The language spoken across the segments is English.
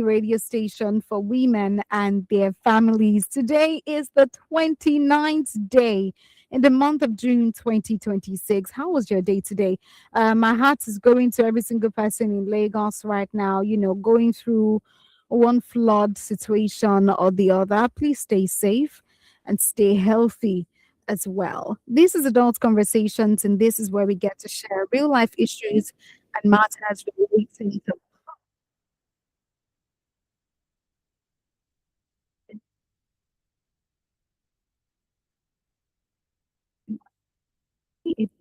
radio station for women and their families. Today is the 29th day in the month of June 2026. How was your day today? My heart is going to every single person in Lagos right now, going through one flood situation or the other. Please stay safe and stay healthy as well. This is Adult Conversations, and this is where we get to share real life issues and matters relating to it.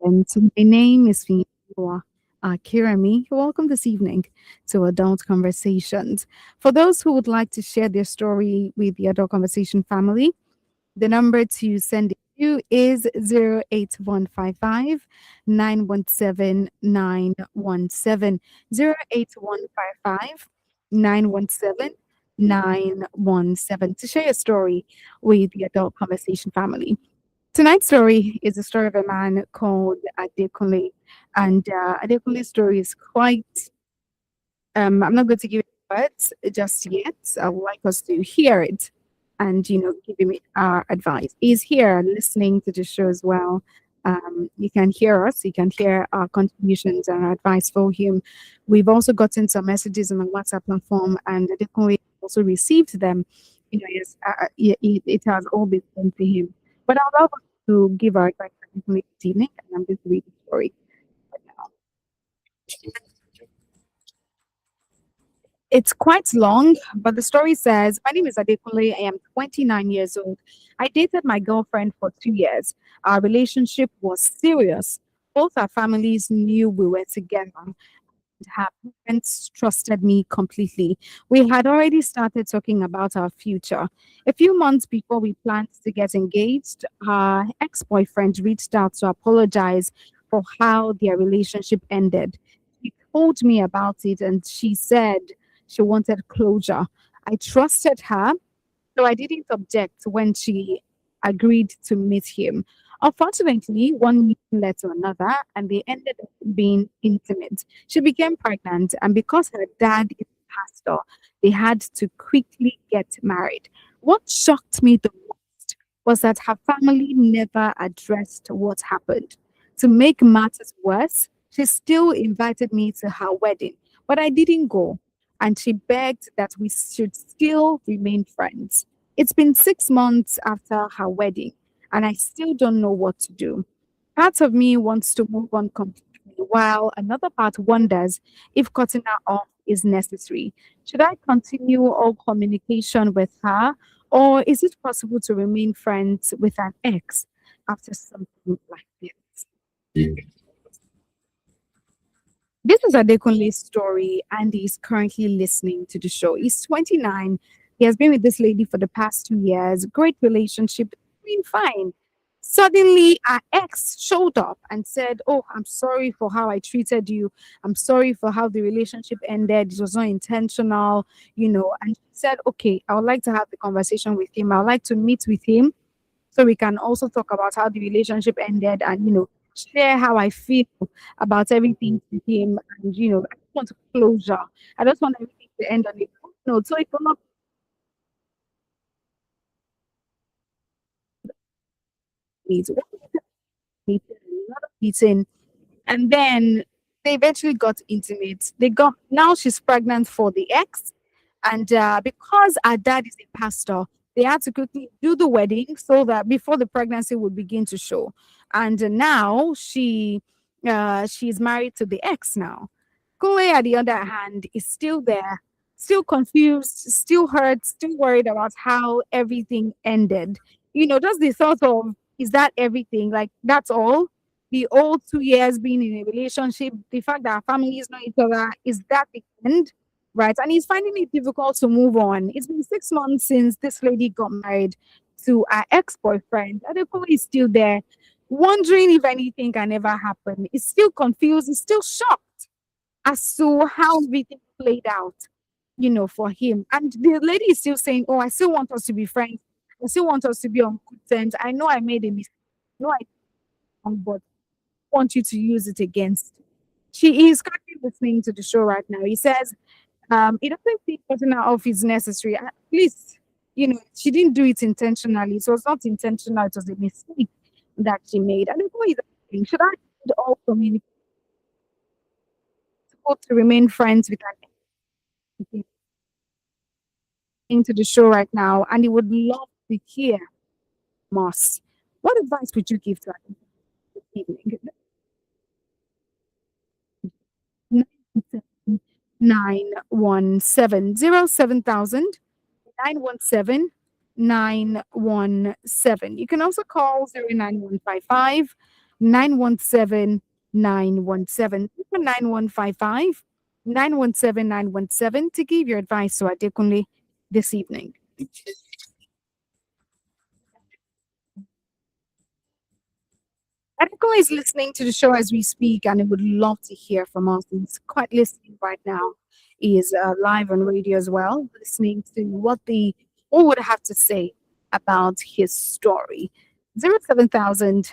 And so my name is Fiona Kirami. Welcome this evening to Adult Conversations. For those who would like to share their story with the Adult Conversation family, the number to send it to is 08155 917 917 08155 917 917 to share your story with the Adult Conversation family. Tonight's story is the story of a man called Adekunle, and Adekunle's story is quite I'm not going to give it words just yet. I would like us to hear it and, give him our advice. He's here listening to the show as well. You can hear us. You can hear our contributions and our advice for him. We've also gotten some messages on the WhatsApp platform, and the Deacon also received them. Yes, it has all been sent to him. But I'd love us to give our advice this evening, and I'm going to read the story right now. It's quite long, but the story says, my name is Adekunle. I am 29 years old. I dated my girlfriend for 2 years. Our relationship was serious. Both our families knew we were together. Her parents trusted me completely. We had already started talking about our future. A few months before we planned to get engaged, her ex boyfriend reached out to apologize for how their relationship ended. She told me about it and she said she wanted closure. I trusted her, so I didn't object when she agreed to meet him. Unfortunately, one meeting led to another, and they ended up being intimate. She became pregnant, and because her dad is a pastor, they had to quickly get married. What shocked me the most was that her family never addressed what happened. To make matters worse, she still invited me to her wedding, but I didn't go, and she begged that we should still remain friends. It's been 6 months after her wedding, and I still don't know what to do. Part of me wants to move on completely, while another part wonders if cutting her off is necessary. Should I continue all communication with her, or is it possible to remain friends with an ex after something like this? This is Adekunle's story, and he's currently listening to the show. He's 29. He has been with this lady for the past 2 years. Great relationship, doing fine. Suddenly, our ex showed up and said, "Oh, I'm sorry for how I treated you. I'm sorry for how the relationship ended. It was not intentional." And she said, "Okay, I would like to have the conversation with him. I would like to meet with him so we can also talk about how the relationship ended and share how I feel about everything to him, and I just want closure. I just want everything to end on a good note, so it will not be meeting. And then they eventually got intimate. They got Now she's pregnant for the ex, and because her dad is a pastor, they had to quickly do the wedding so that before the pregnancy would begin to show. And now she's married to the ex now. Kule, at the other hand, is still there, still confused, still hurt, still worried about how everything ended. Just the thought of, is that everything? Like, that's all? The old 2 years being in a relationship, the fact that our families know each other, is that the end? Right. And he's finding it difficult to move on. It's been 6 months since this lady got married to our ex boyfriend. And the is still there, wondering if anything can ever happen. He's still confused, he's still shocked as to how everything played out, for him. And the lady is still saying, "Oh, I still want us to be friends. I still want us to be on good terms. I know I made a mistake. No, I did wrong, but want you to use it against. She is currently listening to the show right now. He says, he doesn't think cutting her off is necessary. At least, she didn't do it intentionally. It was not intentional. It was a mistake that she made. I don't know is anything. Should I end all communicate to remain friends with her into the show right now? And he would love to hear Moss. What advice would you give to her this evening? 917 917. You can also call 09155 917 917 9155 917 to give your advice to Adekunle this evening. Adekunle is listening to the show as we speak, and he would love to hear from us. He's quite listening right now. He is live on radio as well, listening to what would have to say about his story. 07000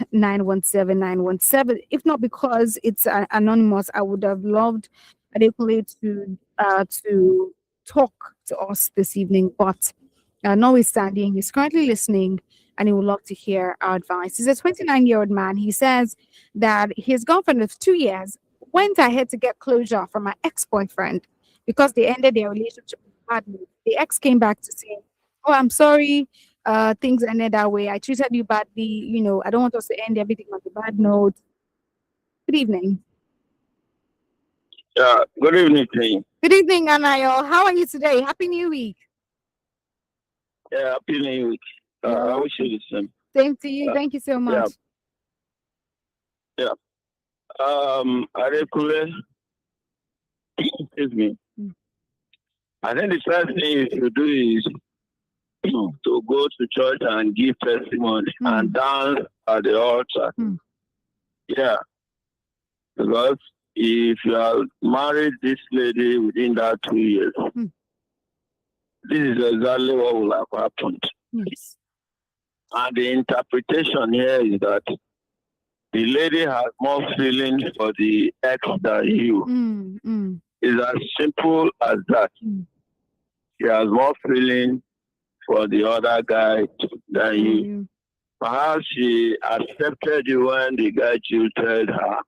If not because it's anonymous, I would have loved Adekunle to talk to us this evening. But notwithstanding, he's currently listening and he would love to hear our advice. He's a 29-year-old man. He says that his girlfriend of 2 years went ahead to get closure from her ex-boyfriend because they ended their relationship badly. The ex came back to say, "Oh, I'm sorry. Things ended that way. I treated you badly. I don't want us to end everything on a bad note." Good evening. Yeah, good evening, team. Good evening, Anayo. How are you today? Happy New Week. Yeah, happy New Week. I wish you the same. Same to you. Thank you so much. Yeah. Adekunle, excuse me. I think the first thing you should do is to go to church and give testimony and dance at the altar. Yeah. Because if you have married this lady within that 2 years, this is exactly what will have happened. Yes. And the interpretation here is that the lady has more feelings for the ex than you. It's as simple as that. She has more feelings for the other guy than you. Perhaps she accepted you when the guy jilted her,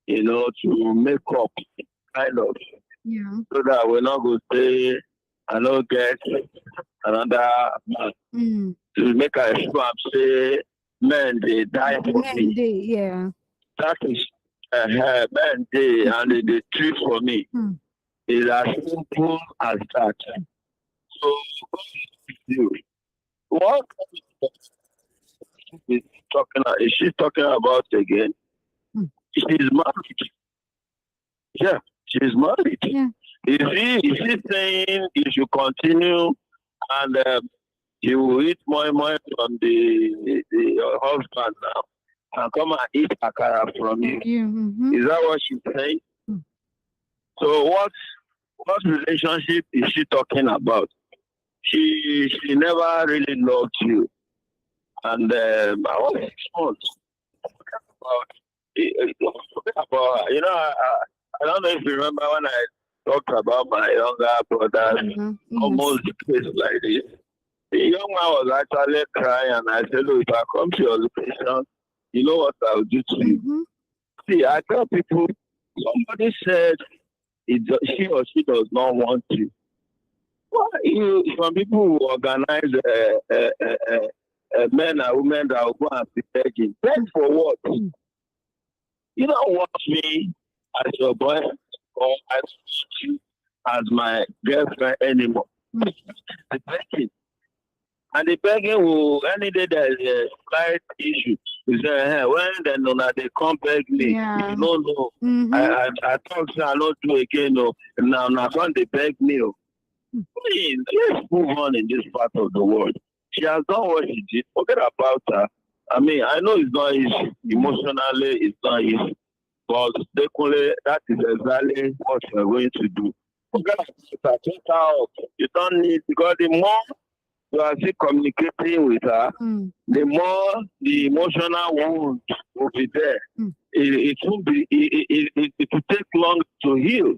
to make up, kind of. Yeah. So that we're not going to say, I don't get another man. To make a sure say, men, they die for me. Yeah. That is men, they, and they treat for me. It's as simple as that. So, what is she talking about again? She's married. Yeah, she's married. Yeah. Is he saying you should continue and you will eat more from the husband now and come and eat akara from you? Is that what she's saying? So what relationship is she talking about? She never really loved you. And I was 6 months. I don't know if you remember when I talked about my younger brother, almost the case like this. The young man was actually crying, and I said, "Look, if I come to your location, you know what I'll do to you." See, I tell people, somebody said she or she does not want you. Some people who organize men and women that will go and be begging. Beg for what? You don't want me as your boy or as you as my girlfriend anymore. The begging. And the begging will, any day there is a slight issue, you say, hey, when they come beg me, you don't know. I talk, I don't do again. No. Now, when they beg me, please, let's move on in this part of the world. She has done what she did. Forget about her. I mean, I know it's not easy. Emotionally, it's not easy. But definitely, that is exactly what we're going to do. Forget about her. You don't need, because the more you are still communicating with her, the more the emotional wound will be there. It will be it will take long to heal.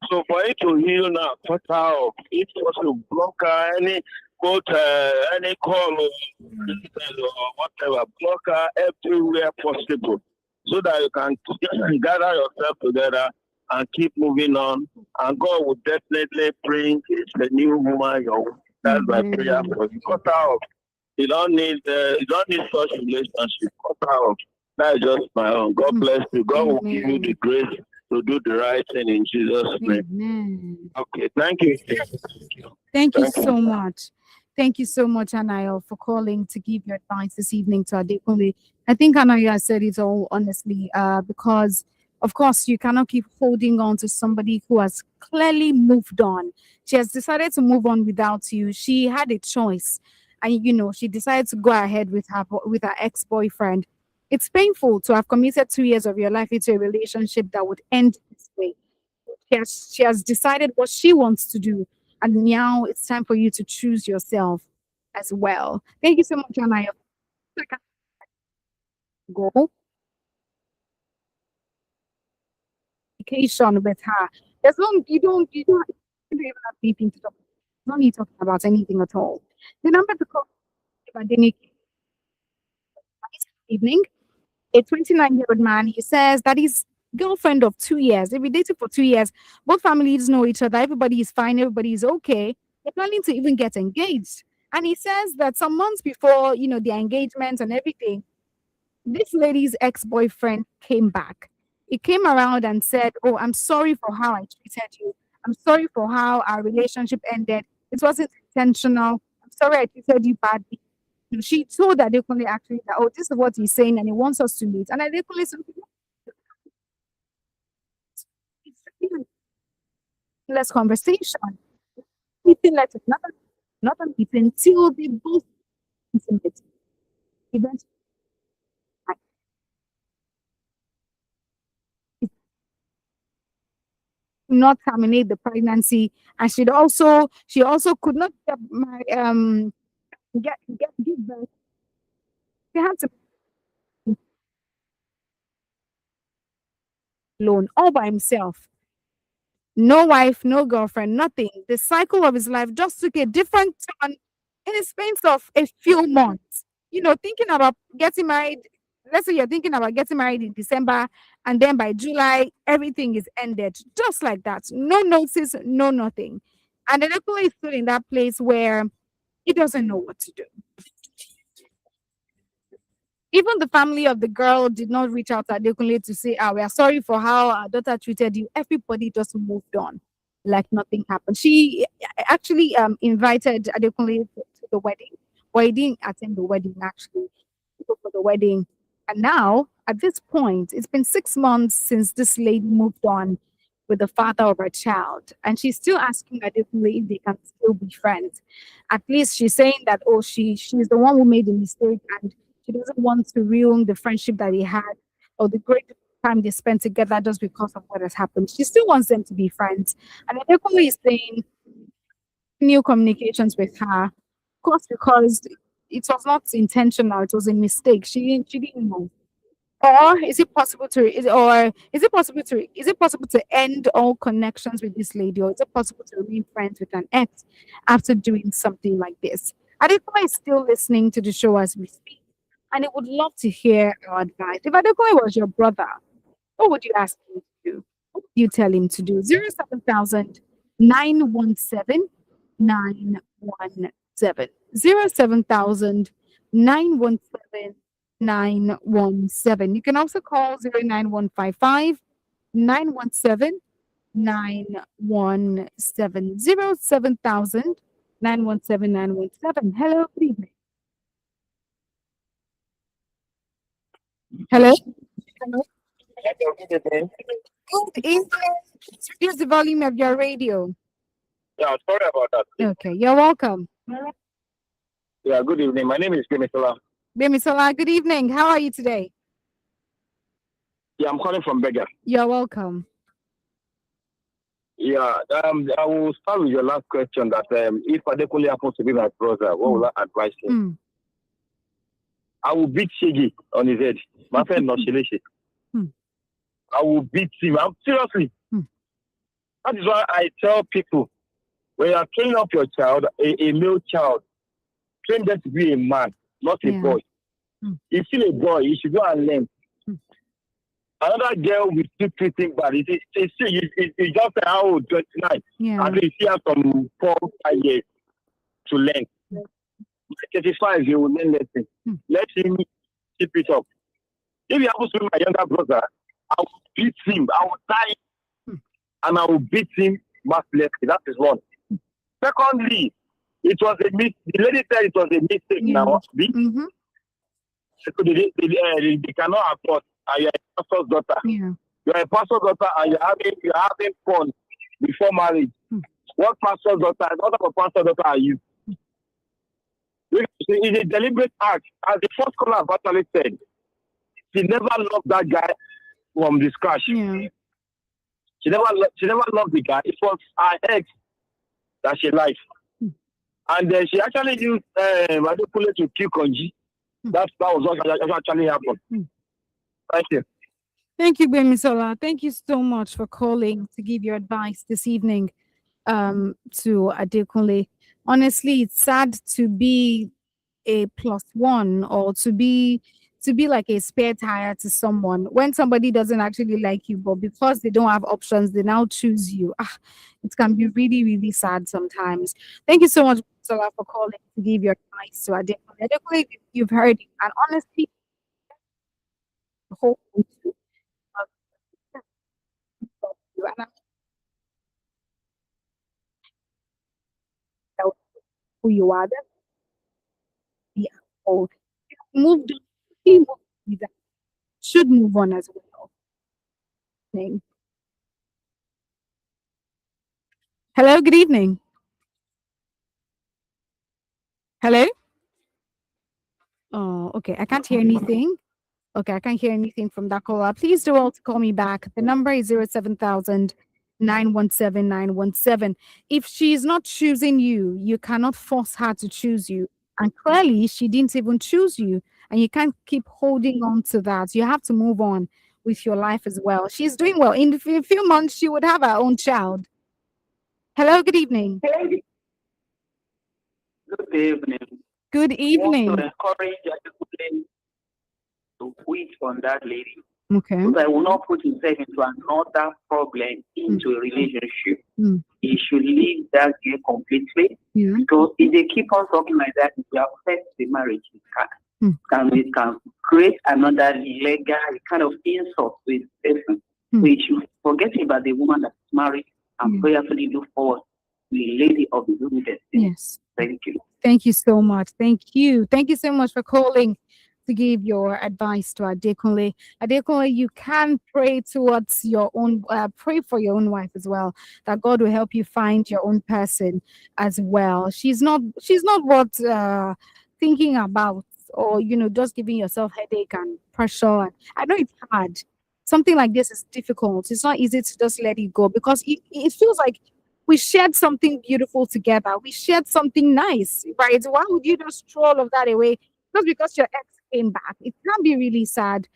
So for it to heal now, cut out. If also block her any call or whatever, block her everywhere possible, so that you can gather yourself together and keep moving on. And God will definitely bring the new woman your way. That's my prayer for you. Cut out. You don't need such relationship. Cut out. That's just my own. God bless you. God will give you the grace to do the right thing in Jesus' name. Amen. Okay, thank you. Thank you so much. Thank you so much, Anayo, for calling to give your advice this evening to Adekunle. I think Anayo has said it all honestly, because of course you cannot keep holding on to somebody who has clearly moved on. She has decided to move on without you. She had a choice, and she decided to go ahead with her ex-boyfriend. It's painful to have committed 2 years of your life into a relationship that would end this way. She has decided what she wants to do, and now it's time for you to choose yourself as well. Thank you so much, Anna. Go vacation with her. As long you don't even have anything to talk about. No need talking about anything at all. The number to call is evening. A 29-year-old man, he says that his girlfriend of 2 years, they've been dating for 2 years, both families know each other, everybody is fine, everybody is okay. They're planning to even get engaged. And he says that some months before, the engagement and everything, this lady's ex-boyfriend came back. He came around and said, "Oh, I'm sorry for how I treated you. I'm sorry for how our relationship ended. It wasn't intentional. I'm sorry I treated you badly." She told Adekunle actually that, "Oh, this is what he's saying and he wants us to meet." And Adekunle said, "It's really less conversation. Meeting letters, not a meeting until they both intimate. Eventually, not terminate the pregnancy, and she also could not give birth. She had to be alone all by himself. No wife, no girlfriend, nothing. The cycle of his life just took a different turn in the space of a few months. Thinking about getting married. Let's say you're thinking about getting married in December, and then by July, everything is ended. Just like that. No notice, no nothing. And the Ekule is still in that place where he doesn't know what to do. Even the family of the girl did not reach out to Adekunle to say, "We are sorry for how our daughter treated you." Everybody just moved on like nothing happened. She actually invited Adekunle to the wedding, but he didn't attend the wedding actually. He go for the wedding. And now, at this point, it's been 6 months since this lady moved on with the father of her child. And she's still asking Adekunle if they can still be friends. At least she's saying that, oh, she's the one who made the mistake and she doesn't want to ruin the friendship that they had or the great time they spent together just because of what has happened. She still wants them to be friends. And Adekunle is saying new communications with her, of course, because it was not intentional, it was a mistake. She didn't know. Or is it possible to end all connections with this lady, or is it possible to remain friends with an ex after doing something like this? Adekunle is still listening to the show as we speak, and I would love to hear your advice. If Adekunle was your brother, what would you ask him to do? What would you tell him to do? 07000 917 917 07000 917 917. You can also call 09155 917 917 07000 917 917. Hello, good evening. Hello. Hello. Good evening. Reduce the volume of your radio. Yeah, sorry about that. Okay, you're welcome. Yeah, good evening. My name is Kemisola. Bemisola, good evening. How are you today? Yeah, I'm calling from Bega. You're welcome. Yeah, I will start with your last question that if Adekunle happens to be my brother, what Mm, will I advise him? mm, I will beat Shiggy on his head. My friend, not Shileshi. mm, I will beat him. Seriously. mm. That is why I tell people when you are training up your child, a male child, train them to be a man, not a Yeah. boy. Mm, If you're a boy, you should go and learn. mm. Another girl will still treating bad. You just say, how old? 29. At Yeah. least he has some 4 5 years to learn. By 35, he will learn lesson. Mm, Let him keep it up. If he happens to be my younger brother, I will beat him. I will die mm. and I will beat him mercilessly. That is one. Secondly, it was a mistake. The lady said it was a mistake Yeah. now. Mm-hmm. So they cannot afford. And you're a pastor's daughter. Yeah. You're a pastor's daughter and you're having fun before marriage. Mm, What pastor's daughter, what type of pastor's daughter are you? It's a deliberate act. As the first caller have actually said, she never loved that guy from the scratch. yeah. She never loved the guy. It was her ex that she liked. Mm, And she actually used Adekunle to kill Konji. mm, That was what actually happened. mm. Thank you. Thank you, Bemisola. Thank you so much for calling to give your advice this evening to Adekunle. Honestly, it's sad to be a plus one or to be like a spare tire to someone when somebody doesn't actually like you, but because they don't have options, they now choose you. It can be really, really sad sometimes. Thank you so much, Sola, for calling to give your advice to Adekunle. Adekunle, you've heard it, and honestly, the whole country loves you, and I'm proud of who you are. That's the whole moved on. He moved on, should move on as well. Name. Hello, good evening. Hello. Oh, okay. I can't hear anything. Okay, I can't hear anything from that caller. Please do all to call me back. The number is 07000 917 917. If she's not choosing you, you cannot force her to choose you. And clearly, she didn't even choose you. And you can't keep holding on to that. You have to move on with your life as well. She's doing well. In a few months, she would have her own child. Hello, good evening. Good evening. Good I want to evening. encourage everybody to quit on that lady Okay. so that he will not put himself into another problem, into a relationship. Mm. He should leave that girl completely Yeah. because if they keep on talking like that, it will affect the marriage. It can create another legal kind of insult with the person. Mm. So you should forget about the woman that's married and prayerfully look forward to the lady of the good destiny. Yes. Thank you. Thank you so much. Thank you. Thank you so much for calling to give your advice to Adekunle. Adekunle, you can pray towards your own, pray for your own wife as well, that God will help you find your own person as well. She's not what thinking about, or just giving yourself headache and pressure. And I know it's hard. Something like this is difficult. It's not easy to just let it go because it feels like we shared something beautiful together. We shared something nice, right? Why would you just throw all of that away just because your ex came back? It can be really sad,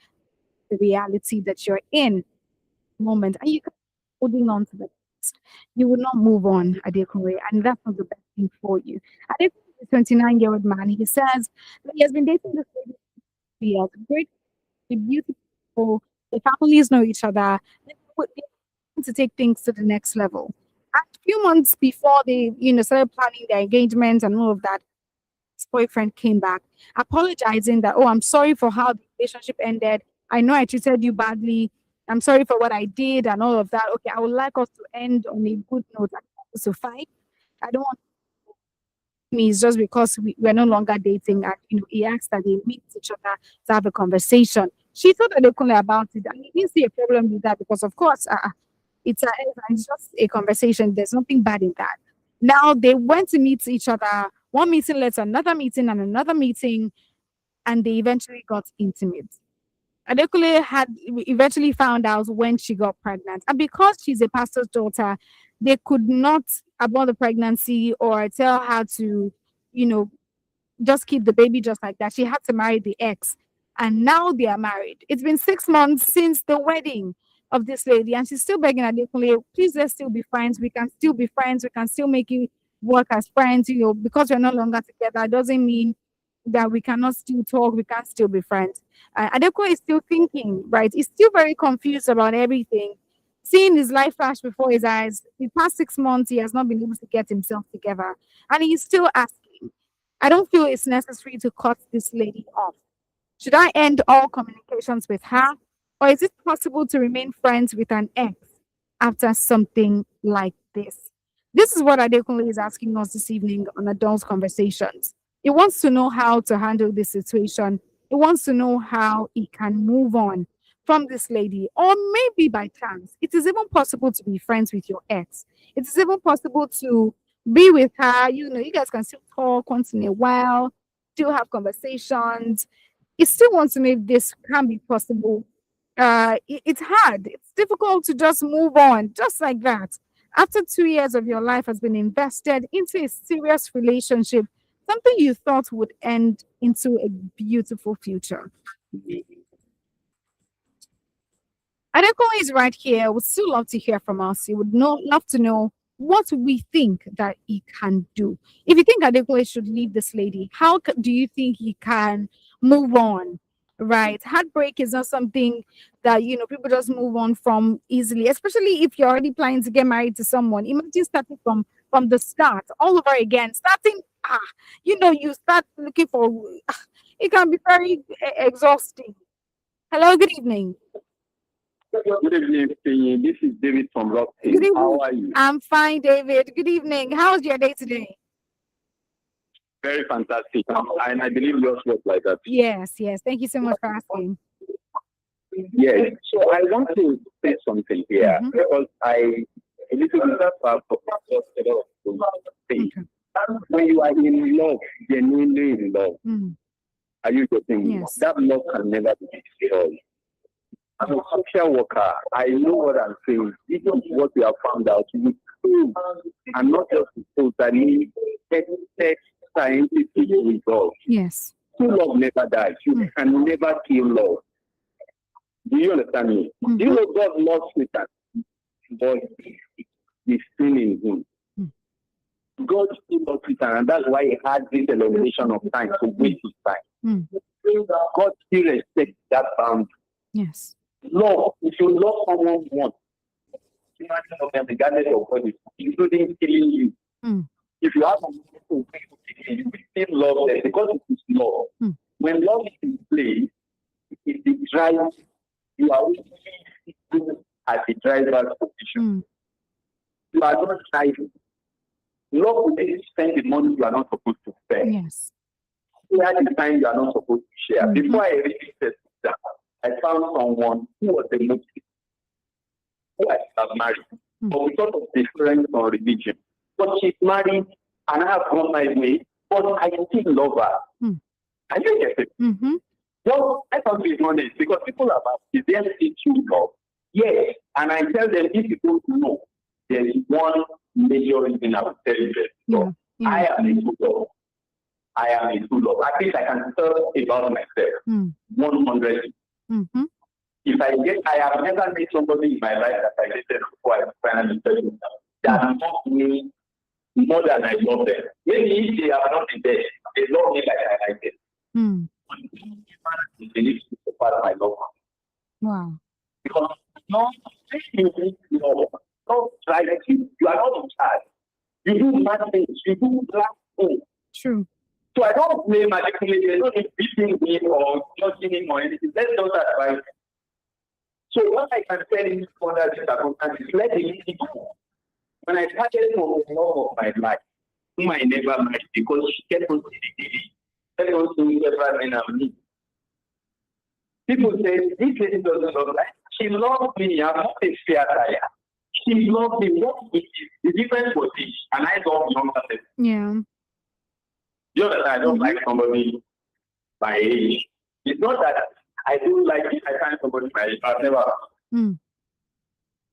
the reality that you're in moment, and you can holding on to the past. You will not move on, Adekunle, and that's not the best thing for you. Adekunle is a 29-year-old man. He says that he has been dating this lady for years. Great, beautiful. The families know each other. They want to take things to the next level. And a few months before they, started planning their engagement and all of that, his boyfriend came back apologizing that, oh, I'm sorry for how the relationship ended. I know I treated you badly. I'm sorry for what I did and all of that. Okay, I would like us to end on a good note. I don't want us to fight. I don't want me. It's just because we're no longer dating. And, he asked that they meet each other to have a conversation. She told Adekunle about it. And he didn't see a problem with that because, of course, it's just a conversation. There's nothing bad in that. Now they went to meet each other. One meeting led to another meeting and another meeting, and they eventually got intimate. Adekunle had eventually found out when she got pregnant. And because she's a pastor's daughter, they could not abort the pregnancy or tell her to, you know, just keep the baby just like that. She had to marry the ex. And now they are married. It's been 6 months since the wedding of this lady. And she's still begging Adekunle, please let's still be friends. We can still be friends. We can still make it work as friends. Because we're no longer together doesn't mean that we cannot still talk. We can still be friends. Adekunle is still thinking, right? He's still very confused about everything. Seeing his life flash before his eyes, the past 6 months, he has not been able to get himself together. And he's still asking, I don't feel it's necessary to cut this lady off. Should I end all communications with her? Or is it possible to remain friends with an ex after something like this? This is what Adekunle is asking us this evening on Adults Conversations. He wants to know how to handle this situation. He wants to know how he can move on from this lady. Or maybe by chance, it is even possible to be friends with your ex. It is even possible to be with her. You guys can still talk once in a while, still have conversations. He still wants to know if this can be possible. It's hard. It's difficult to just move on just like that. After 2 years of your life has been invested into a serious relationship, something you thought would end into a beautiful future. Adekunle is right here. Would still love to hear from us. He would love to know what we think that he can do. If you think Adekunle should leave this lady, how do you think he can move on? Right, heartbreak is not something that people just move on from easily. Especially if you're already planning to get married to someone. Imagine starting from the start all over again. Starting, you start looking for. It can be very exhausting. Hello, good evening. Good evening, Pinyi. This is David from Good Rockton. evening. How are you? I'm fine, David. Good evening. How's your day today? Very fantastic. And I believe yours was like that. Yes. Thank you so much for asking. Yes. So I want to say something here because a little bit of things. When you are in love, genuinely in love, are you getting me? Yes. That love can never be destroyed. As a social worker, I know what I'm saying. This is what we have found out. We prove, and not just totally tested scientific results. Yes. True love never dies. You can never kill love. Do you understand me? You know God loves Satan, but the sin in him. God still loves Satan, and that's why he had this elimination of time to waste his time. God still respects that boundary. Yes. Love, if you love someone once, imagine them regardless of what is, including killing you. If you have a people you will still love them because it is love. When love is in play, it drives, you are always at the driver's position. You are not driving. Love will make you spend the money you are not supposed to spend. Yes. Share the time you are not supposed to share. Before I really said that, I found someone who was a Muslim, who I have married, but because of difference on religion. But she's married and I have gone my way, but I still love her. Are you get it? Well, I can't be honest because people are about, is there still true love? Yes. And I tell them, if you don't know, there is one major reason I will tell you that. I am a true love. I am a true love. I think I can tell about myself 100. If I have never met somebody in my life that I dated before I finally tell you that loved me more than I love them. Maybe if they are not the best, they love me like I like them. They need to support my love. Wow. Because no, don't try to you are not in charge. You do bad things, you do black things. True. So I don't blame Adekunle. They don't need beating him or judging him or anything. Let's not advise. So what I can tell you for that circumstance is let the lady go. When I started for the love of my life, whom I never married because she kept on telling us to never men and me. People say this lady doesn't love me. She loved me. I'm not a fair tire. She loved me. What it is? The difference was this, and I love younger people. Yeah. You know that I don't like somebody my age. It's not that I don't like it. I find somebody married. I've never.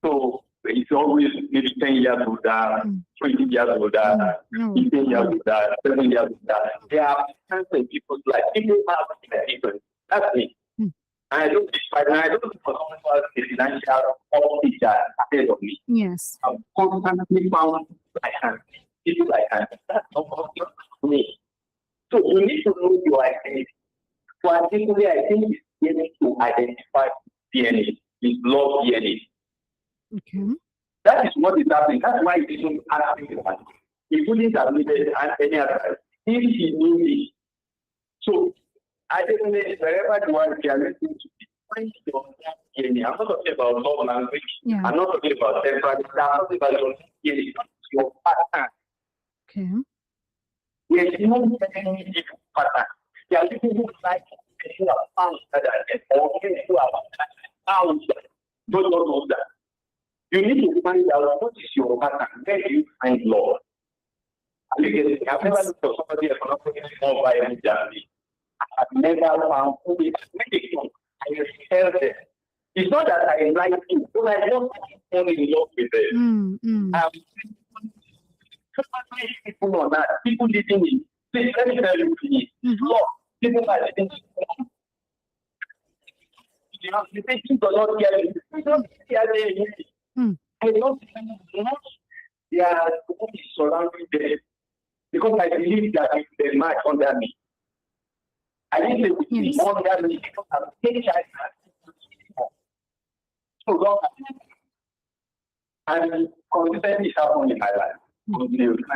So it's always maybe 10 years older, 20 years older, 15 years older, 7 years older. There are times when people like people have different. That's me. And I don't despise, and I don't look for someone who has a financial or teacher ahead of me. Yes. I'm constantly found I can. People like that. That's not for me. So you need to know your identity. So particularly, I think it's easy to identify DNA. It's love DNA. Okay. That is what is happening. That's why he didn't ask me that. He wouldn't have needed any other if he knew me. So I think wherever you are, you are listening to me. Find your DNA. I'm not talking about love language. Yeah. I'm not talking about sexuality. I'm not talking about your DNA. Your pattern. Okay. There is no any different pattern. There are people who like who are found that or who are found that don't know that. You need to find out what is your pattern. Where do you find love? I've never looked for somebody economically more viable than me. I've never found who is medical. I tell them. It's not that I like you, but I don't fall in love with them. People on that, people living in. Please let me tell you, please. Love. People are living in. You think you do not care. You don't care anything. I don't know they are surrounding them because I believe that if they match under me, I think they will be under me because I'm HIV. So long and consistently happened in my life.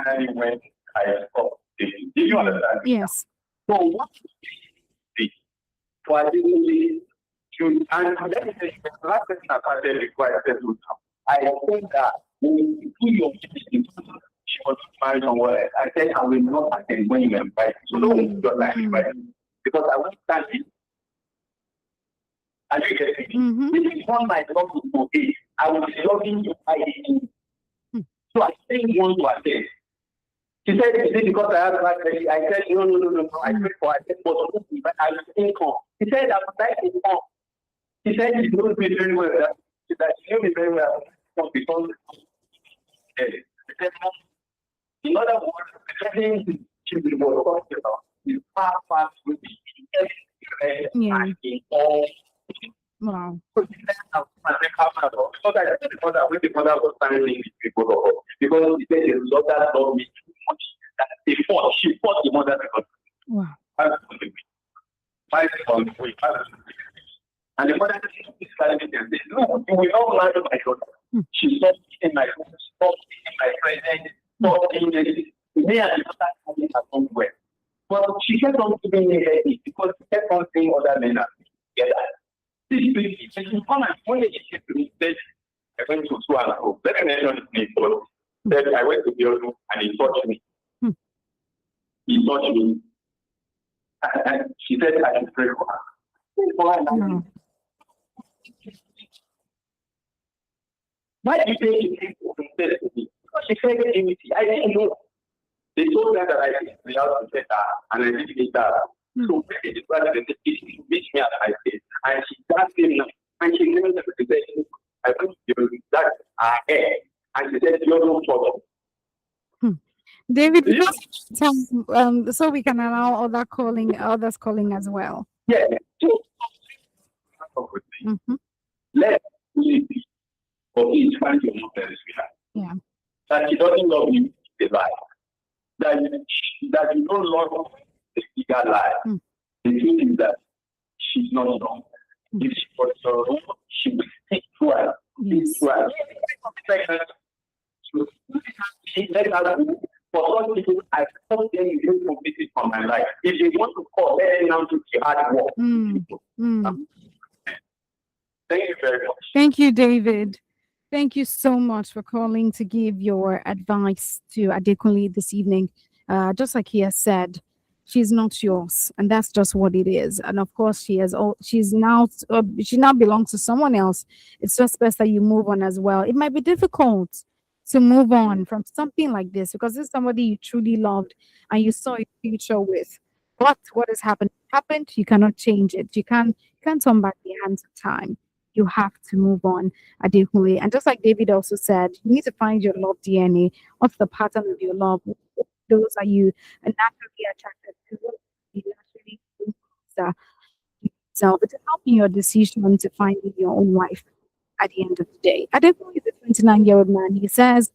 Finally, when I stopped dating. Did you understand? Yes. So what is for I didn't should and let me say the last person I started before I said I think that when you do your business, she was married somewhere. I said I will not attend when you invite. So don't your life because I won't stand it. Are you getting me? If you want my love to go in, I will be loving you by it. So I still want to attend. She said, is it because I have black belly? I said, no. I said, but I will income. He said, I would like to come. He said, he knows me very well. That he knew me very well. Because, in other words, the thing she was talking about is far with the in all. Wow. So he said, because I said because the mother was standing with people because he said the mother loved me too much that she fought the mother because and the mother is telling me and said, no, you will not marry my daughter. She stopped eating my food, stopped eating my present, stopped eating this. Me and the mother having her own way. But she kept on giving me headache because she kept on saying other men are together. This baby, when you come and when they came to me, said, I went to school and home. Let me mention his name first. Said, I went to the other room and he touched me. He touched me. And she said, I should pray for her. Why do you think she came to me? Because she said unity. I didn't know. They told her that I didn't be able to get her and I didn't get her. So maybe the president meet me at my place and she danced in and she never said, I went to that her hair and she said, you're no problem. David, so we can allow others calling as well. Yeah. Let me be. For each find your own parents we have. Yeah. That she doesn't love you, is a lie. That you don't love the bigger lie. The truth is that she's not wrong. If she was wrong, she would stick to her. Yes. For some people, I thought they will complete it from my life. If they want to call, let them now do the hard work. Thank you very much. Thank you, David. Thank you so much for calling to give your advice to Adekunle this evening. Just like he has said, she's not yours, and that's just what it is. And of course, she now belongs to someone else. It's just best that you move on as well. It might be difficult to move on from something like this because this is somebody you truly loved and you saw a future with. But what has happened. You cannot change it. You can't turn back the hands of time. You have to move on, Adekunle. And just like David also said, you need to find your love DNA. What's the pattern of your love? Those are you naturally attracted to? What you naturally self. It's helping your decision to finding your own wife at the end of the day. Adekunle is a 29-year-old man. He says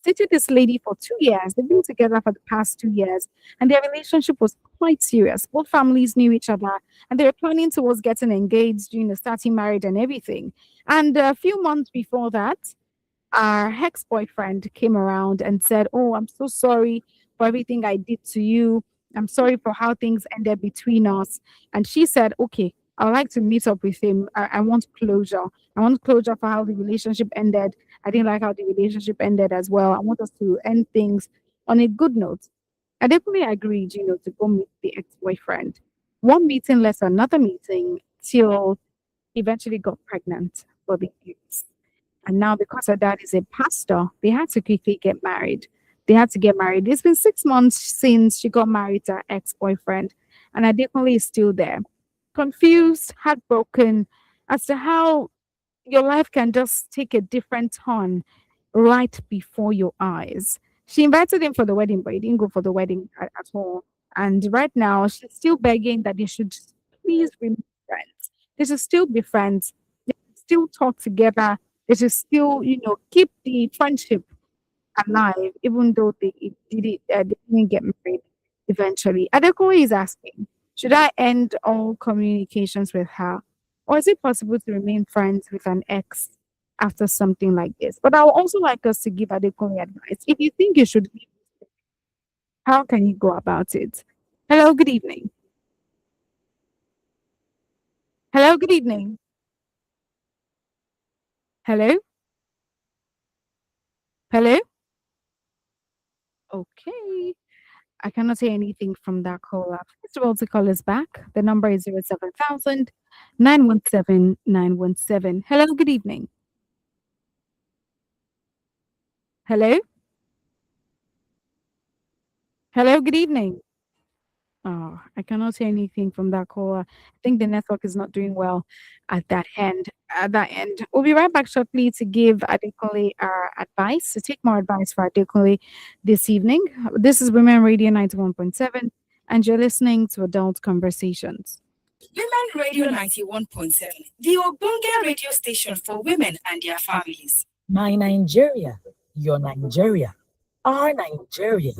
dated this lady for 2 years. They've been together for the past 2 years, and their relationship was quite serious. Both families knew each other, and they were planning towards getting engaged, starting married and everything. And a few months before that, our ex-boyfriend came around and said, "Oh, I'm so sorry for everything I did to you. I'm sorry for how things ended between us." And she said, "Okay, I would like to meet up with him. I want closure. I want closure for how the relationship ended. I didn't like how the relationship ended as well. I want us to end things on a good note." I definitely agreed, to go meet the ex-boyfriend. One meeting led to another meeting till eventually got pregnant for the kids. And now, because her dad is a pastor, they had to quickly get married. They had to get married. It's been 6 months since she got married to her ex boyfriend, and Adekunle is still there. Confused, heartbroken as to how your life can just take a different turn right before your eyes. She invited him for the wedding, but he didn't go for the wedding at all. And right now, she's still begging that they should just please remain friends. They should still be friends. They should still talk together. They should still, keep the friendship alive, even though they didn't get married eventually. Adekunle is asking, should I end all communications with her? Or is it possible to remain friends with an ex after something like this? But I would also like us to give Adekunle advice. If you think you should leave, how can you go about it? Hello, good evening. Hello, good evening. Hello, hello. Okay. I cannot say anything from that caller. First of all, to call us back, the number is 07000 Hello, good evening. Hello, hello, good evening. Oh, I cannot say anything from that caller. I think the network is not doing well at that end. At that end, we'll be right back shortly to give Adekunle our advice, to take more advice for Adekunle this evening. This is Women Radio 91.7, and you're listening to Adult Conversations. Women Radio 91.7, the Ogbonge radio station for women and their families. My Nigeria, your Nigeria, our Nigeria.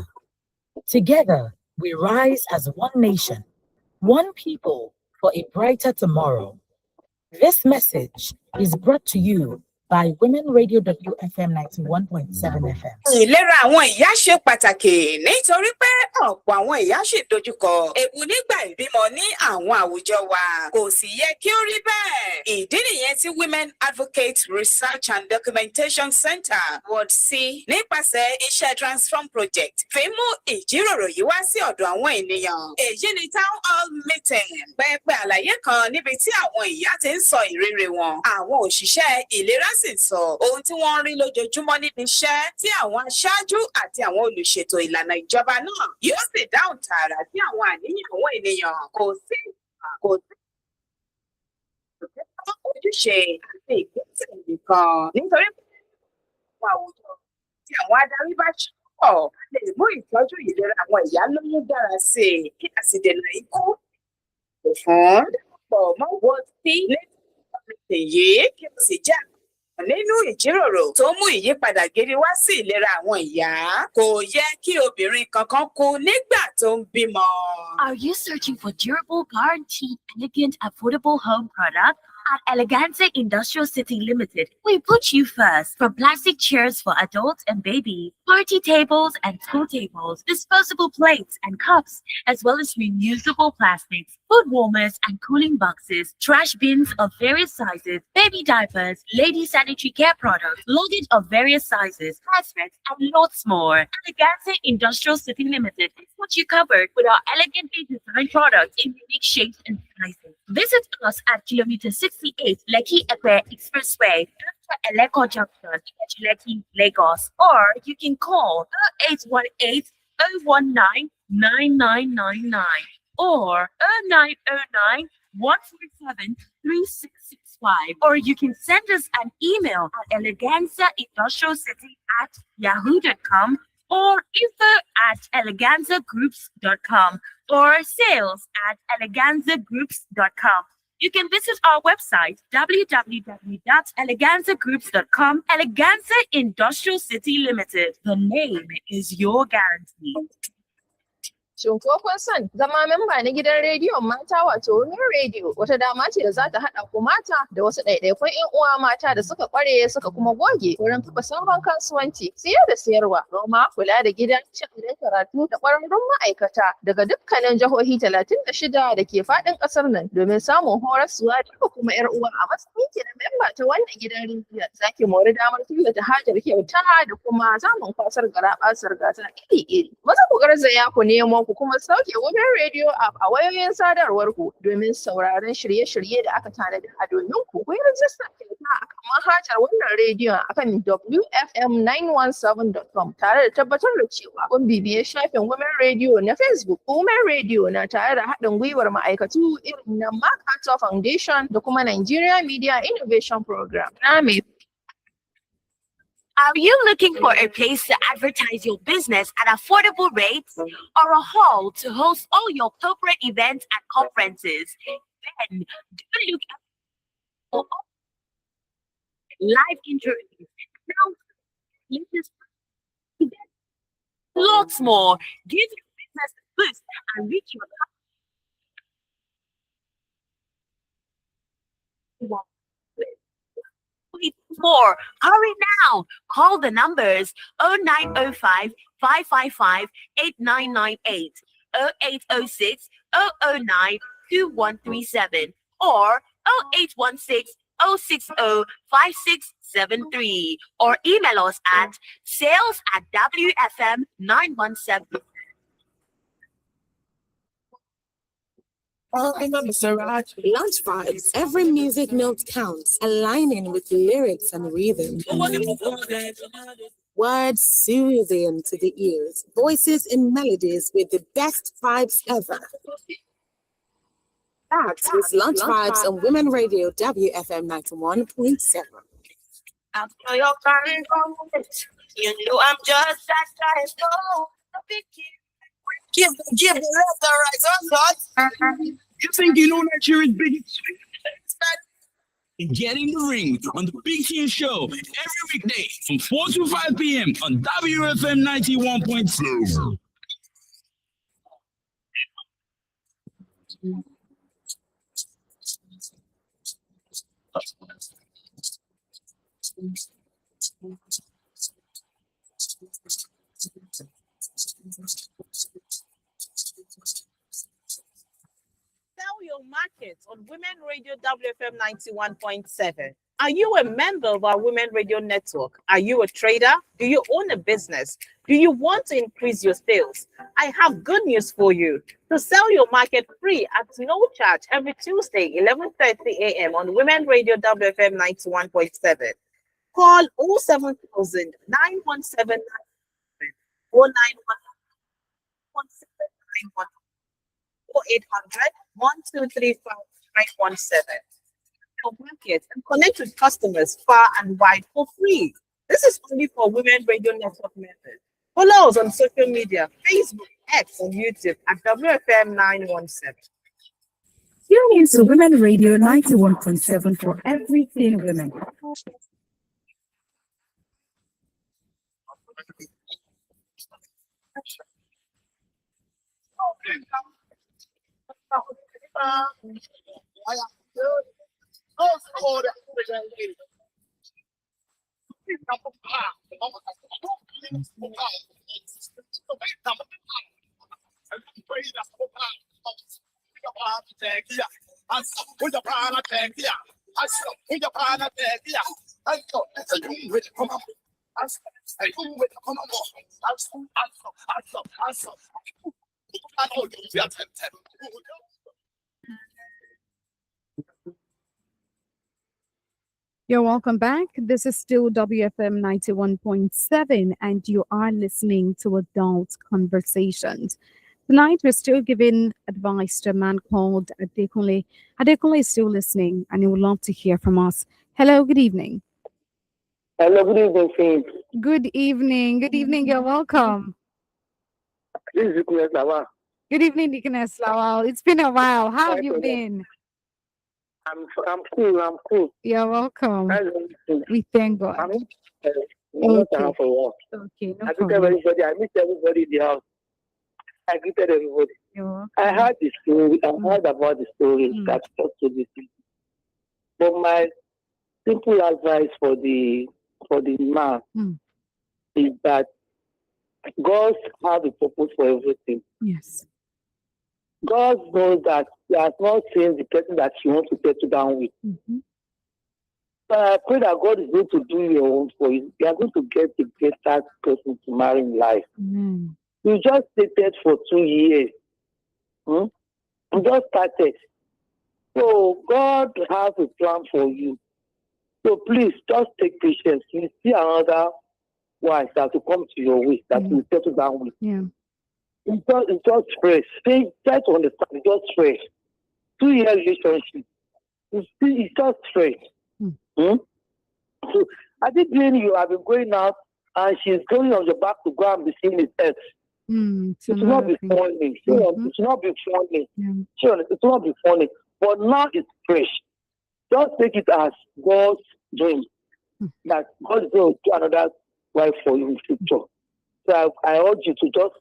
Together, we rise as one nation, one people for a brighter tomorrow. This message is brought to you by Women Radio WFM 91.7 FM. Ìlera àwọn ìyá ṣe pàtàkì nítorí pé ọ̀pọ̀ àwọn ìyá ṣì dojúkọ ewu nígbà ìbímọ ní àwọn àwùjọ wa. Kò sì yẹ kí ó rí bẹ́ẹ̀. Ìdí nìyẹn tí Women Advocate Research and Documentation Center Ward C nípasẹ̀ iṣẹ́ Transform Project fi mú ìjíròrò yìí wá sí ọ̀dọ̀ àwọn ènìyàn. Èyí ni Town Hall Meeting, pẹpẹ àlàyé kan níbi tí àwọn ìyá ti ń sọ ìrírí wọn. Àwọn òṣìṣẹ́ ìlera sì ń sọ ohun tí wọ́n ń rí lójoojúmọ́ níbi iṣẹ́ tí àwọn aṣáájú àti àwọn olùṣètò ìlànà ìjọba náà yóò sì dáhùn tààrà sí àwọn àníyàn àwọn ènìyàn. Kò sí ojúṣe àti ìgbésẹ̀ nìkan nítorí pé àwọn àwùjọ tí àwọn adarí bá ṣọ́pọ̀ lè mú ìtọ́jú ìlera àwọn ìyá lóyún dára sí i kí a sì dènà ikú. Kò fún pọ̀ mọ́ wọ́n sí lẹ́yìn èyí kí o sì já nínú ìjíròrò tó mú ìyípadà gidi wá sí ìlera àwọn ìyá. Kò yẹ kí obìnrin kankan kú nígbà tó ń bímọ. Are you searching for durable, guaranteed, elegant, affordable home products? At Elegante Industrial City Limited, we put you first. From plastic chairs for adults and babies, party tables and school tables, disposable plates and cups, as well as reusable plastics, food warmers and cooling boxes, trash bins of various sizes, baby diapers, lady sanitary care products, luggage of various sizes, hazards, and lots more. Elegante Industrial City Limited has got you covered with our elegantly designed products in unique shapes and sizes. Visit us at kilometer 68 Lekki Epe Expressway after Eleko Junction, Lekki, Lagos, or you can call 0818 019 9999. or 0909 147 3665. Or you can send us an email at eleganzaindustrialcity@yahoo.com or info@eleganzagroups.com or sales@eleganzagroups.com. You can visit our website www.eleganzagroups.com. Eleganza Industrial City Limited. The name is your guarantee. Shin ko kun san zama memba na gidan rediyon mata wato Women Radio wata dama ce da za ta haɗa ku mata da wasu ɗaiɗaikun 'yan uwa mata da suka ƙware suka kuma goge wurin kafa sabon kasuwanci, siye da sayarwa, noma, kula da gidan sha'anin karatu da ƙwararrun ma'aikata daga dukkanin jihohi 36 da ke faɗin ƙasar nan domin samun horaswa da kuma 'yar uwa a matsayin ki na memba ta wannan gidan rediyon. Za ki mori damar tallata hajar kyauta da kuma samun kwasar garaɓasar gasa iri-iri. Maza ku garzaya ku nemo ku kuma sauke Women Radio app a wayoyin sadarwar ku domin sauraron shirye-shirye da aka tanada a domin ku. Ku yi rajista kyauta a kan manhajar wannan rediyon akan wfm917.com tare da tabbatar da cewa kun bibiye shafin Women Radio na Facebook. Women Radio na tare da haɗin gwiwar ma'aikatu irin na MacArthur Foundation da kuma Nigeria Media Innovation Program. Are you looking for a place to advertise your business at affordable rates or a hall to host all your corporate events and conferences? Then do look at live interviews, latest events, lots more. Give your business a boost and reach your customer. Wait more. Hurry now. Call the numbers 0905 555 8998, 0806 009 2137, or 0816 060 5673, or email us at sales@wfm917. Lunch vibes. Every music note counts, aligning with lyrics and rhythm. Words soothing to the ears, voices and melodies with the best vibes ever. That's with Lunch Vibes on Women Radio WFM 91.7. After your current moment, you know I'm just that guy. Give the left the right thoughts. You think you know Nigeria's biggest? Get in the ring on the Big Teen Show every weekday from 4 to 5 p.m. on WFM 91.7. Your market on Women Radio WFM 91.7. Are you a member of our Women Radio network? Are you a trader? Do you own a business? Do you want to increase your sales? I have good news for you. To sell your market free at no charge every Tuesday, 11:30 a.m. on Women Radio WFM 91.7. Call 07000 917 800 1235 917. Your market and connect with customers far and wide for free. This is only for Women Radio Network members. Follow us on social media, Facebook, X, and YouTube at WFM 917. Tune in to Women Radio 91.7 for everything women. You're welcome back. This is still WFM 91.7, and you are listening to Adult Conversations. Tonight, we're still giving advice to a man called Adekunle. Adekunle is still listening and he would love to hear from us. Hello, good evening. Hello, good evening, Faith. Good evening. Good evening. You're welcome. This is Adekunle Lawal. Good evening, Deaconess Lawal. It's been a while. How have you been? I'm cool. You're welcome. We thank God. I'm Okay. not for work. Okay, no I greeted problem. everybody. I missed everybody in the house. I greeted everybody. You're welcome. I heard the story. I heard about the story that just to this. But my simple advice for the man is that God has a purpose for everything. Yes. God knows that He has not seen the person that you want to settle down with. So I pray that God is going to do your own for you. You are going to get the better person to marry in life. You just dated for 2 years. You just started. So God has a plan for you. So please just take patience. You see another wife that will come to your way, that will settle down with. Yeah. It's just fresh. Try to understand. It's just fresh. 2 year relationship. It's just fresh. So I think you have been going out and she's going on your back to go and be seeing his ex. It will not be funny. It will not be funny. It will not be funny. But now it's fresh. Just take it as God's dream. That God is going to do another wife for you in the future. So I urge you to just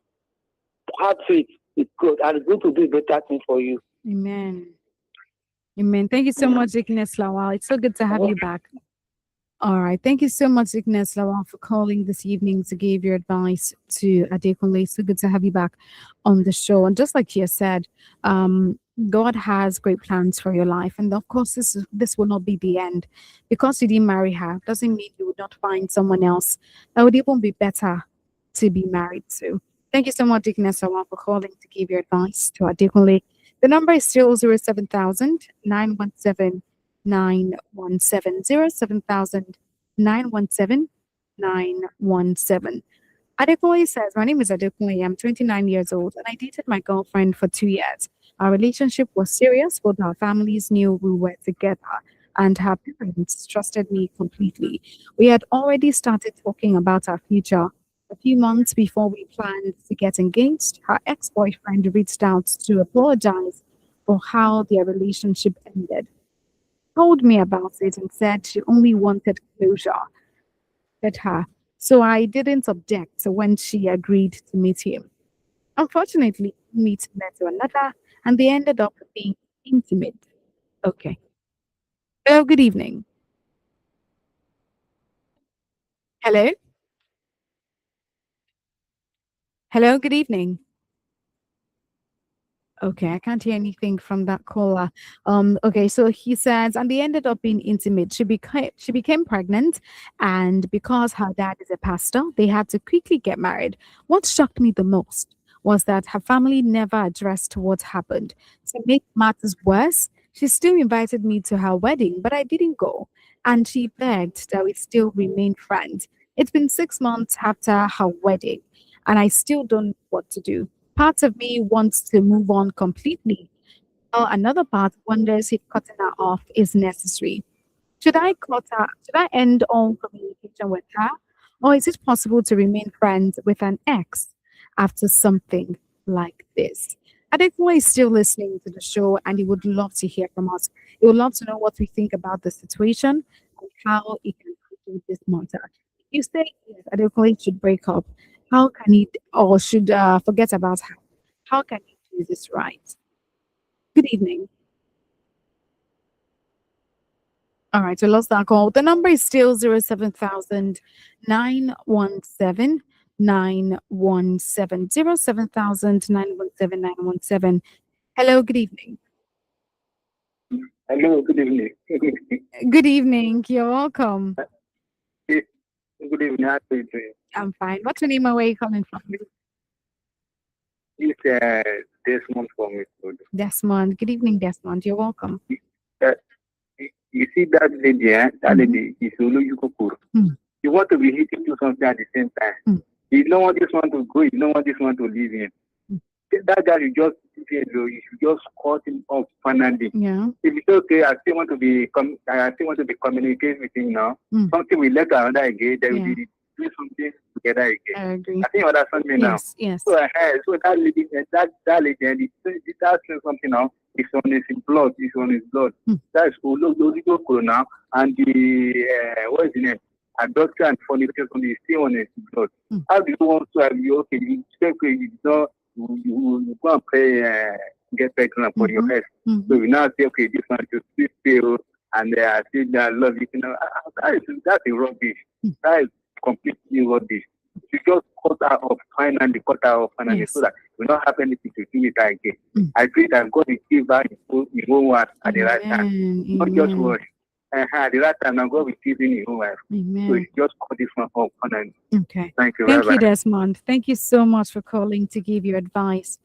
have faith with God and it's going to be a better thing for you. Amen. Amen. Thank you so much, Deaconess Lawal. It's so good to have you back. All right. Thank you so much, Deaconess Lawal, for calling this evening to give your advice to Adekunle. So good to have you back on the show. And just like you said, God has great plans for your life. And of course, this will not be the end. Because you didn't marry her doesn't mean you would not find someone else that would even be better to be married to. Thank you so much, Deaconess Lawal, for calling to give your advice to Adekunle. The number is still 07000 917 917 07000 917 917. Adekunle says, my name is Adekunle. I'm 29 years old and I dated my girlfriend for 2 years. Our relationship was serious. Both our families knew we were together and her parents trusted me completely. We had already started talking about our future. A few months before we planned to get engaged, her ex-boyfriend reached out to apologize for how their relationship ended. Told me about it and said she only wanted closure with her. So I didn't object when she agreed to meet him. Unfortunately, meet led to another and they ended up being intimate. Okay. Hello, good evening. Hello? Hello, good evening. Okay, I can't hear anything from that caller. Okay, so he says, and they ended up being intimate. She became pregnant, and because her dad is a pastor, they had to quickly get married. What shocked me the most was that her family never addressed what happened. To make matters worse, she still invited me to her wedding, but I didn't go, and she begged that we still remain friends. It's been 6 months after her wedding, and I still don't know what to do. Part of me wants to move on completely, while another part wonders if cutting her off is necessary. Should I cut her? Should I end all communication with her? Or is it possible to remain friends with an ex after something like this? Adekunle is still listening to the show and he would love to hear from us. He would love to know what we think about the situation and how he can handle this matter. If you say yes, Adekunle should break up, how can he or should forget about her? How can he do this right? Good evening. All right, we lost that call. The number is still 07000 917 917 07000 917 917. Hello, good evening. Hello, good evening. Good evening. You're welcome. Good evening. How are you doing? I'm fine. What's your name and where are you calling from? It's Desmond from me. Desmond. Good evening, Desmond. You're welcome. You see that lady, that lady is Olujukokur. You want to be hitting to something at the same time. You don't want this one to go, you don't want this one to leave him. that guy you just you should just cut him off finally. Yeah. If it's okay, I still want to be communicating with him now. Something we left another again, then we do something together again. I agree. I think you understand me now. Yes. So that lady, that something now. It's on his blood. It's on his blood. That's Ologo now, and the what is the name? Adultery and fornication is still on his blood. How do you want to have you? Okay, you say you don't. You go and pray, get pregnant for your head. So you now say, okay, this one to still feel, and I say that I love you. That's a rubbish. That is completely rubbish. You just cut her off finally, so that you don't have anything to do with her again. I pray that God will give her his own wife at the right time. Not just worry. At the right time, now God will give him his own wife. So you just cut this one off finally. Okay. Thank you. Thank you, Desmond. Thank you so much for calling to give your advice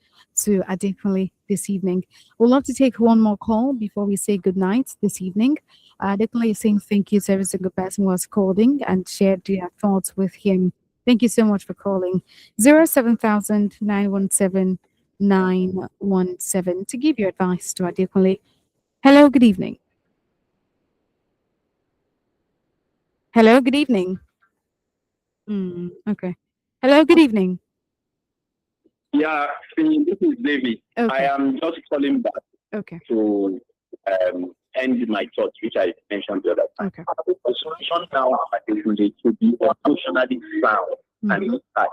to Adekunle this evening. We'd love to take one more call before we say good night this evening. Adekunle is saying thank you to every single person who was calling and shared their thoughts with him. Thank you so much for calling. 07000 917 917 to give your advice to Adekunle. Hello, good evening. Hello, good evening. Okay. Hello, good evening. Yeah, this is David. Okay. I am just calling back to end my thought, which I mentioned the other time. Okay. The solution now is to be emotionally sound and inside.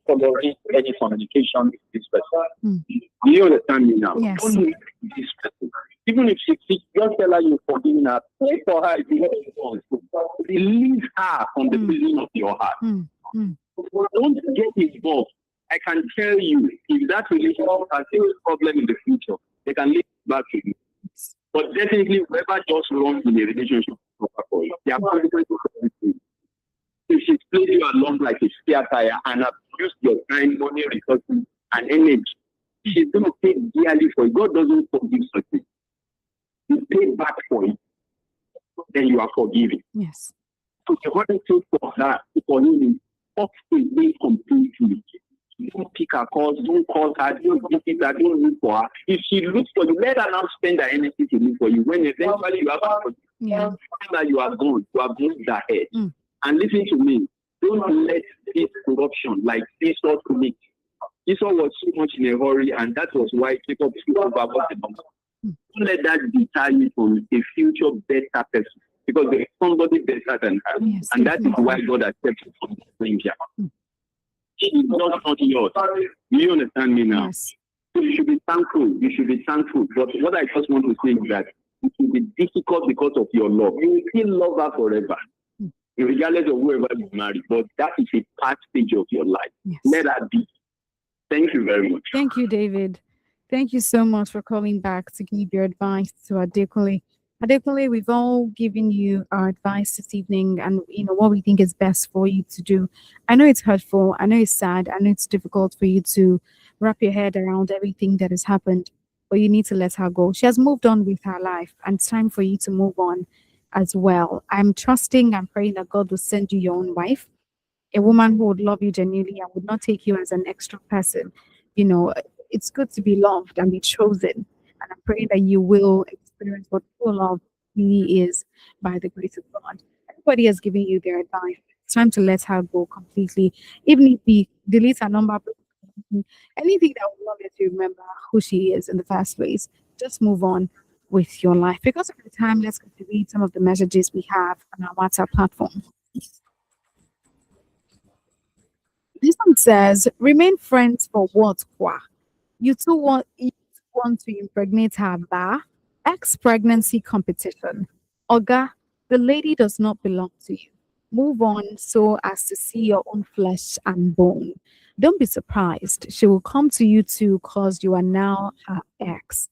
Tolerate any communication with this person. Do you understand me now? Yes. Don't need this person. Even if she just tell her you're forgiving her, pray for her if you want to. Release her from the prison of your heart. Don't get involved. I can tell you, if that relationship has a problem in the future, they can lead back to you. But definitely, whoever just runs in a relationship, they are consequences for everything. If she's played you along like a spare tire and abused your time, money, resources, and energy, she's going to pay dearly for it. God doesn't forgive such things. You pay back for it, then you are forgiven. Yes. So the hardest thing for her, for him, is off away completely. Don't pick her calls, don't call her, don't visit her, don't look for her. If she looks for you, let her now spend her energy to look for you. When eventually you have that you are gone, you have moved ahead. And listen to me, don't let this corruption like Esau to me. Esau was so much in a hurry, and that was why Jacob took over the number. Don't let that deter you from a future better person, because there is somebody better than her. Yes, and that is why God accepts you from the stranger. She is not yours. Do you understand me now? Yes. So you should be thankful. You should be thankful. But what I just want to say is that it will be difficult because of your love. You will still love her forever, regardless of whoever you marry. But that is a past stage of your life. Yes. Let her be. Thank you very much. Thank you, David. Thank you so much for calling back to give your advice to Adekunle. Adekunle, we've all given you our advice this evening and what we think is best for you to do. I know it's hurtful, I know it's sad, I know it's difficult for you to wrap your head around everything that has happened, but you need to let her go. She has moved on with her life, and it's time for you to move on as well. I'm trusting and praying that God will send you your own wife, a woman who would love you genuinely and would not take you as an extra person. It's good to be loved and be chosen. And I'm praying that you will experience what true love really is by the grace of God. Everybody has given you their advice. It's time to let her go completely. Even if he deletes her number, anything that will not let you remember who she is in the first place, just move on with your life. Because of the time, let's go to read some of the messages we have on our WhatsApp platform. This one says, remain friends for what, Kwa? You two want to impregnate her bar? Ex-pregnancy competition. Oga, the lady does not belong to you. Move on so as to see your own flesh and bone. Don't be surprised. She will come to you too because you are now her ex.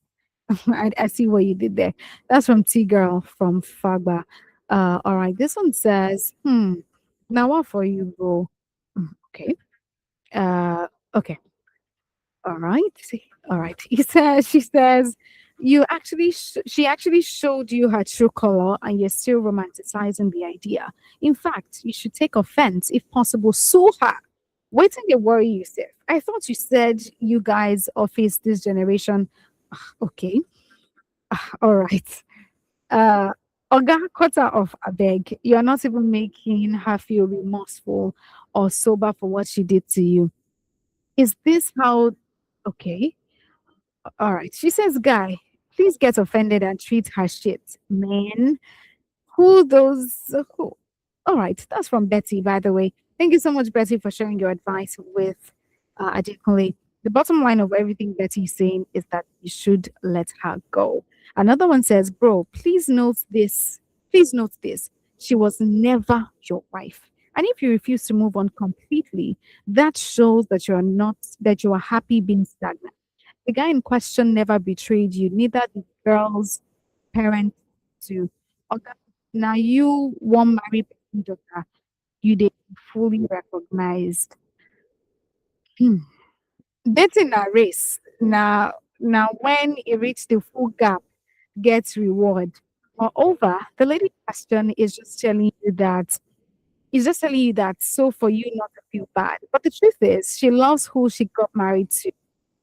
I see what you did there. That's from T-Girl from Fagba. All right, this one says, now what for you, bro? Okay. Okay. All right. She says, she actually showed you her true color and you're still romanticizing the idea. In fact, you should take offense. If possible, sue her. Waiting they worry you, Seth. I thought you said you guys office this generation. Okay. All right. Uh Oga cut her off a beg. You're not even making her feel remorseful or sober for what she did to you. Is this how okay? All right. She says, guy, please get offended and treat her shit. Man, who those who? All right, that's from Betty, by the way. Thank you so much, Betty, for sharing your advice with Adekunle. The bottom line of everything Betty is saying is that you should let her go. Another one says, bro, please note this. Please note this. She was never your wife. And if you refuse to move on completely, that shows that you are happy being stagnant. The guy in question never betrayed you, neither the girl's parents to. Okay. Now you one married person daughter, you they fully recognized. Hmm. Dating a race. Now when it reach the full gap, gets reward. Moreover, the lady in question is just telling you that so for you not to feel bad. But the truth is she loves who she got married to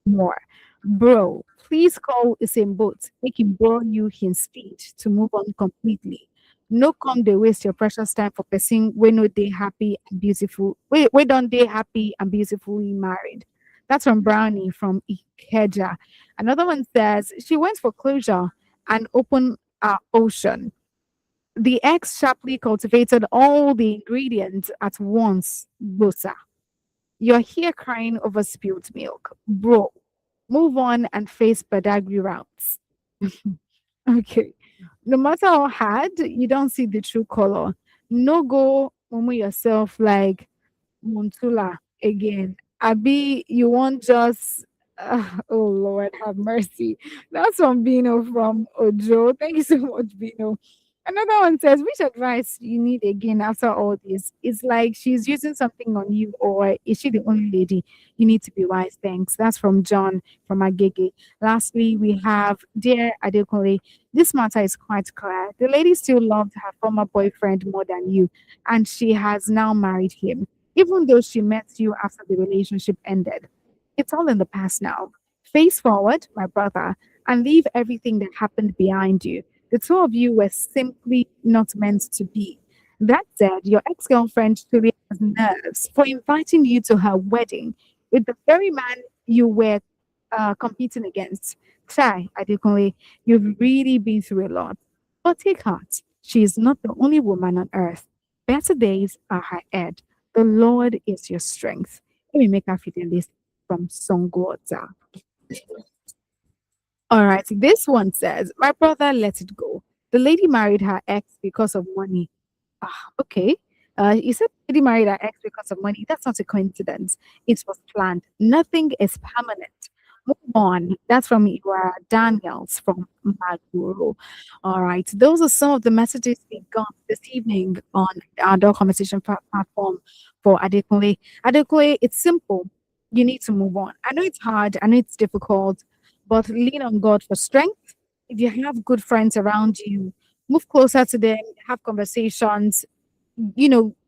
more. Bro, please call the same boat. Make him borrow you his speed to move on completely. No come they waste your precious time for person when no they happy and beautiful. Wait, don't they happy and beautifully married? That's from Brownie from Ikeja. Another one says she went for closure and open ocean. The ex sharply cultivated all the ingredients at once, Bosa. You're here crying over spilled milk. Bro, move on and face Badagry routes. Okay. No matter how hard, you don't see the true color. No go mumu yourself like Montula again. Abi, you want just oh Lord, have mercy. That's from Bino from Ojo. Thank you so much, Bino. Another one says, which advice you need again after all this? It's like she's using something on you, or is she the only lady? You need to be wise. Thanks. That's from John from Agege. Lastly, we have Dear Adekunle. This matter is quite clear. The lady still loved her former boyfriend more than you, and she has now married him, even though she met you after the relationship ended. It's all in the past now. Face forward, my brother, and leave everything that happened behind you. The two of you were simply not meant to be. That said, your ex girlfriend truly has nerves for inviting you to her wedding with the very man you were competing against. Chai, Adekunle, you've really been through a lot. But take heart, she is not the only woman on earth. Better days are her head. The Lord is your strength. Let me make her fidelis from Songwota. All right, this one says, my brother let it go. The lady married her ex because of money. Okay. You said the lady married her ex because of money. That's not a coincidence. It was planned. Nothing is permanent. Move on. That's from Iwa Daniels from Maguro. All right. Those are some of the messages we got this evening on our Dog Conversation platform for Adekunle. Adekunle, it's simple. You need to move on. I know it's hard. I know it's difficult, but lean on God for strength. If you have good friends around you, move closer to them, have conversations,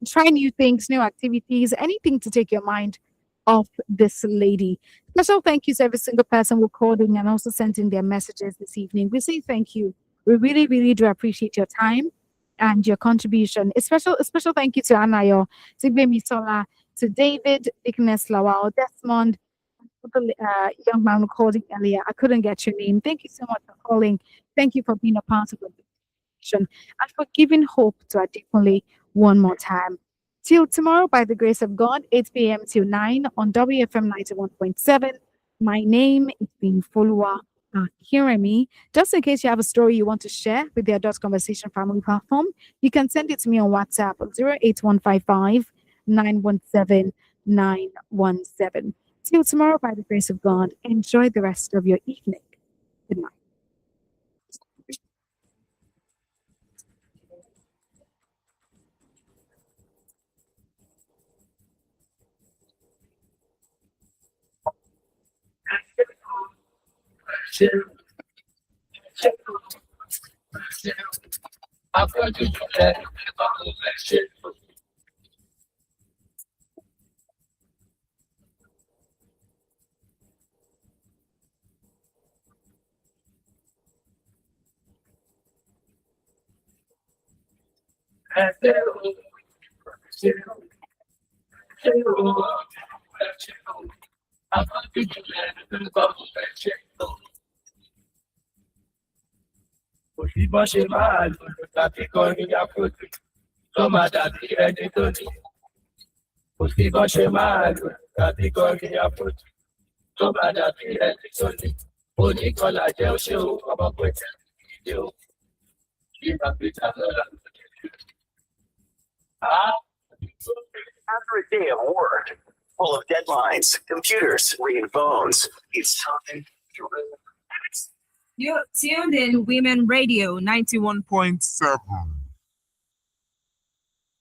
try new things, new activities, anything to take your mind off this lady. Special thank you to every single person who called in and also sent in their messages this evening. We say thank you. We really, really do appreciate your time and your contribution. A special thank you to Anayo, to Gbemi Sola, to David, Ignes Lawal, Desmond, the young man who called in earlier. I couldn't get your name. Thank you so much for calling. Thank you for being a part of the discussion and for giving hope to Adekunle one more time. Till tomorrow, by the grace of God, 8 p.m. till 9 on WFM 91.7. My name is Being Folua Kiremi. Just in case you have a story you want to share with the Adult Conversation Family platform, you can send it to me on WhatsApp 08155 917 917. Till tomorrow, by the grace of God, enjoy the rest of your evening. Good night. After a day of work, full of deadlines, computers, ringing phones, it's time to relax. You're tuned in Women Radio 91.7.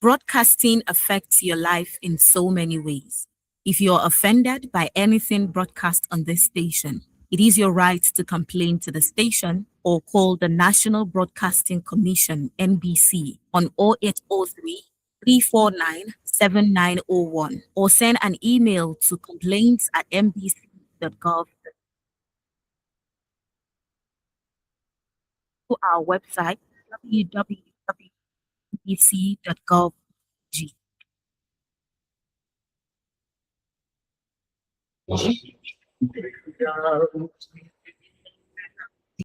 Broadcasting affects your life in so many ways. If you're offended by anything broadcast on this station, it is your right to complain to the station or call the National Broadcasting Commission (NBC) on 0803 349 7901 or send an email to complaints@nbc.gov. To our website www.nbc.gov.